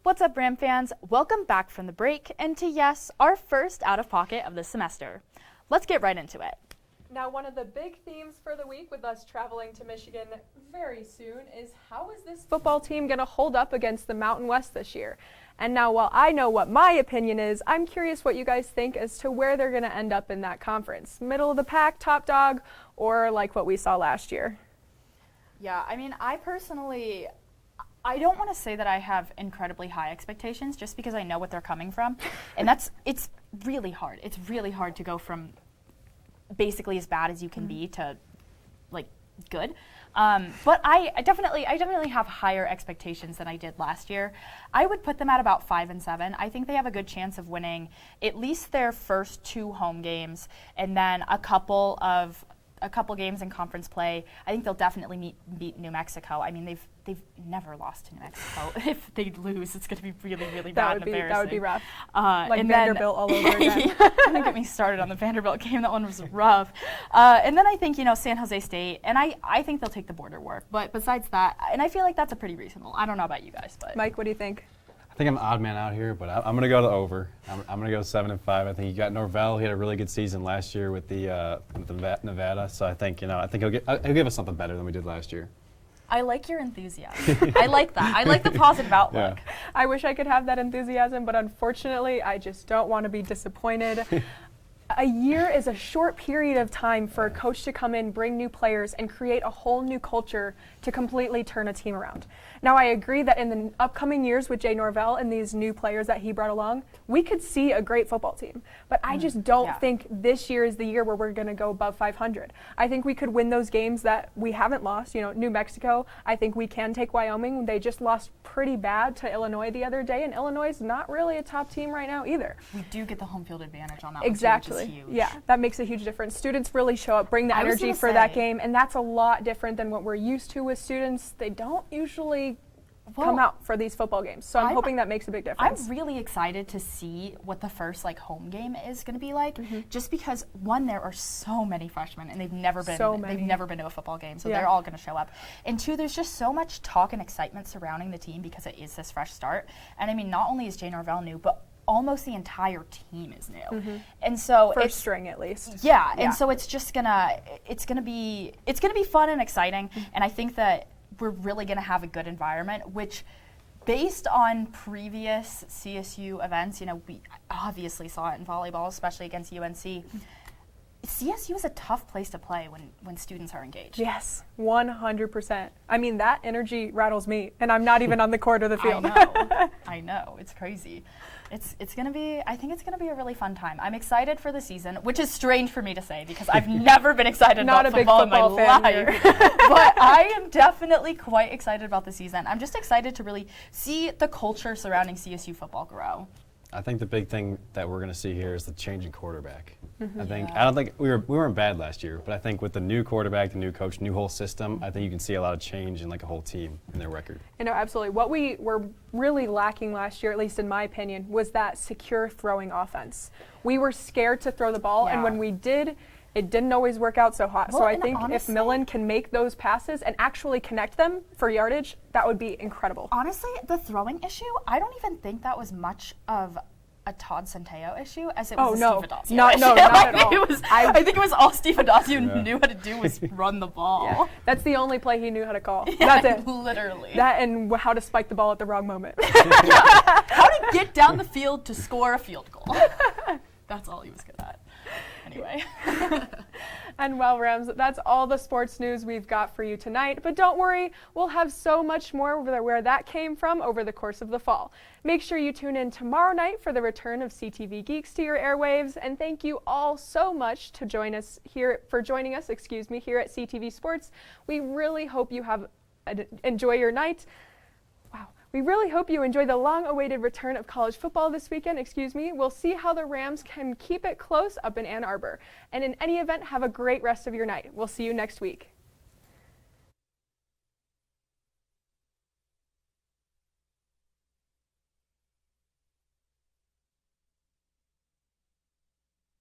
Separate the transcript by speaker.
Speaker 1: What's up, Ram fans? Welcome back from the break and to, yes, our first out-of-pocket of the semester. Let's get right into it.
Speaker 2: Now, one of the big themes for the week with us traveling to Michigan very soon is how is this football team going to hold up against the Mountain West this year? And now, while I know what my opinion is, I'm curious what you guys think as to where they're going to end up in that conference. Middle of the pack, top dog, or like what we saw last year?
Speaker 1: Yeah, I mean, I don't want to say that I have incredibly high expectations just because I know what they're coming from. And it's really hard. It's really hard to go from basically as bad as you can be to like good. But I definitely have higher expectations than I did last year. I would put them at about 5-7. I think they have a good chance of winning at least their first 2 home games and then a couple games in conference play. I think they'll definitely beat New Mexico. I mean, they've never lost to New Mexico. If they lose, it's going to be really, really bad and embarrassing.
Speaker 2: That would be rough. Like Vanderbilt all over again.
Speaker 1: Don't get me started on the Vanderbilt game. That one was rough. And then I think, San Jose State, and I think they'll take the border war. But besides that, and I feel like that's a pretty reasonable. I don't know about you guys, but
Speaker 2: Mike, what do you think?
Speaker 3: I think I'm an odd man out here, but I'm going to go to over. I'm going to go 7-5. I think you got Norvell. He had a really good season last year with the Nevada. So I think he'll give us something better than we did last year.
Speaker 1: I like your enthusiasm. I like that. I like the positive outlook.
Speaker 3: Yeah.
Speaker 2: I wish I could have that enthusiasm, but unfortunately, I just don't want to be disappointed. A year is a short period of time for a coach to come in, bring new players, and create a whole new culture to completely turn a team around. Now, I agree that in the upcoming years with Jay Norvell and these new players that he brought along, we could see a great football team. But I just don't think this year is the year where we're going to go above 500. I think we could win those games that we haven't lost. New Mexico, I think we can take Wyoming. They just lost pretty bad to Illinois the other day, and Illinois is not really a top team right now either.
Speaker 1: We do get the home field advantage on that
Speaker 2: exactly.
Speaker 1: one, too, which is huge.
Speaker 2: Yeah, that makes a huge difference. Students really show up, bring the energy for that game, and that's a lot different than what we're used to with students. They don't usually come out for these football games, so I'm hoping that makes a big difference.
Speaker 1: I'm really excited to see what the first home game is going to be like, just because one, there are so many freshmen and they've never been to a football game, so they're all going to show up. And two, there's just so much talk and excitement surrounding the team because it is this fresh start. And I mean, not only is Jay Norvell new, but almost the entire team is new, and so
Speaker 2: first string at least.
Speaker 1: Yeah, and so it's gonna be fun and exciting, and I think that we're really gonna have a good environment, which, based on previous CSU events, we obviously saw it in volleyball, especially against UNC. CSU is a tough place to play when students are engaged.
Speaker 2: Yes, 100%. I mean, that energy rattles me, and I'm not even on the court or the field.
Speaker 1: I know. It's crazy. It's going to be, I think it's going to be a really fun time. I'm excited for the season, which is strange for me to say because I've never been excited about football in my life. But I am definitely quite excited about the season. I'm just excited to really see the culture surrounding CSU football grow.
Speaker 3: I think the big thing that we're going to see here is the change in quarterback. I don't think we weren't bad last year, but I think with the new quarterback, the new coach, new whole system, I think you can see a lot of change in a whole team in their record.
Speaker 2: Absolutely. What we were really lacking last year, at least in my opinion, was that secure throwing offense. We were scared to throw the ball, and when we did, it didn't always work out so hot.
Speaker 1: Well,
Speaker 2: so I think if Millen can make those passes and actually connect them for yardage, that would be incredible.
Speaker 1: Honestly, the throwing issue, I don't even think that was much of a Todd Centeo issue as it was Steve Adazio issue.
Speaker 2: Not at all.
Speaker 1: I think it was all Steve Adazio knew how to do was run the ball.
Speaker 2: Yeah. That's the only play he knew how to call. That's it.
Speaker 1: Literally.
Speaker 2: That and how to spike the ball at the wrong moment.
Speaker 1: How to get down the field to score a field goal. That's all he was good at. Anyway.
Speaker 2: And well, Rams, that's all the sports news we've got for you tonight. But don't worry, we'll have so much more where that came from over the course of the fall. Make sure you tune in tomorrow night for the return of CTV Geeks to your airwaves. And thank you all so much to joining us here at CTV Sports. We really hope you enjoy your night. We really hope you enjoy the long-awaited return of college football this weekend. We'll see how the Rams can keep it close up in Ann Arbor. And in any event, have a great rest of your night. We'll see you next week.